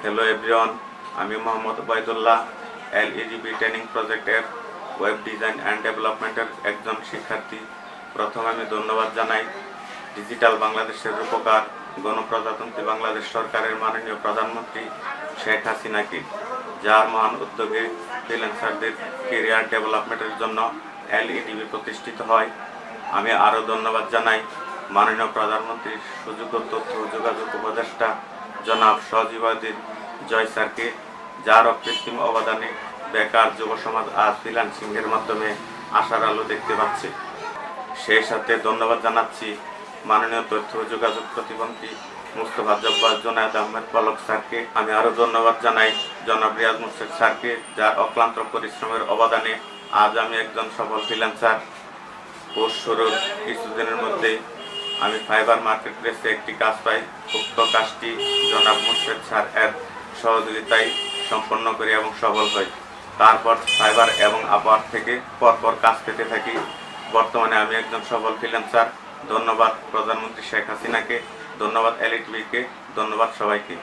Hello everyone, আমি Mohammad Obaidullah এলইডিবি training প্রজেক্টের web design and ডেভেলপমেন্টের একজন শিক্ষার্থী। প্রথমে আমি ধন্যবাদ জানাই ডিজিটাল বাংলাদেশের রূপকার গণপ্রজাতন্ত্রী বাংলাদেশ সরকারের মাননীয় প্রধানমন্ত্রী শেখ হাসিনাকে, যার মহান উদ্যোগে ফ্রিল্যান্সারদের কেরিয়ার ডেভেলপমেন্টের জন্য এলইডিবি প্রতিষ্ঠিত হয়। আমি আরও ধন্যবাদ জানাই মাননীয় প্রধানমন্ত্রীর সুযোগ্য তথ্য ও যোগাযোগ উপদেষ্টা জনাব সজীবউদ্দিন জয় স্যারকে, যার অকৃত্রিম অবদানে বেকার যুব সমাজ আজ ফ্রিল্যান্সিংয়ের মাধ্যমে আশার আলো দেখতে পাচ্ছে। সেই সাথে ধন্যবাদ জানাচ্ছি মাননীয় তথ্য ও যোগাযোগ প্রতিমন্ত্রী মুস্তফা জব্বার জুনায়েদ আহমেদ পলক স্যারকে। আমি আরও ধন্যবাদ জানাই জনাব রিয়াজ মুর্শেদ স্যারকে, যার অক্লান্ত পরিশ্রমের অবদানে আজ আমি একজন সফল ফ্রিল্যান্সার। কোর্স শুরুর কিছুদিনের মধ্যেই আমি ফাইবার মার্কেট প্লেসে একটি কাজ পাই। উক্ত কাজটি জনাব মুর্শেদ স্যার এর সহযোগিতায় সম্পন্ন করি এবং সফল হই। তারপর ফাইবার এবং আপওয়ার্ক থেকে পরপর কাজ পেতে থাকি। বর্তমানে আমি একজন সফল ফ্রিল্যান্সার। ধন্যবাদ প্রধানমন্ত্রী শেখ হাসিনাকে, ধন্যবাদ এলইডিবিকে, ধন্যবাদ সবাইকে।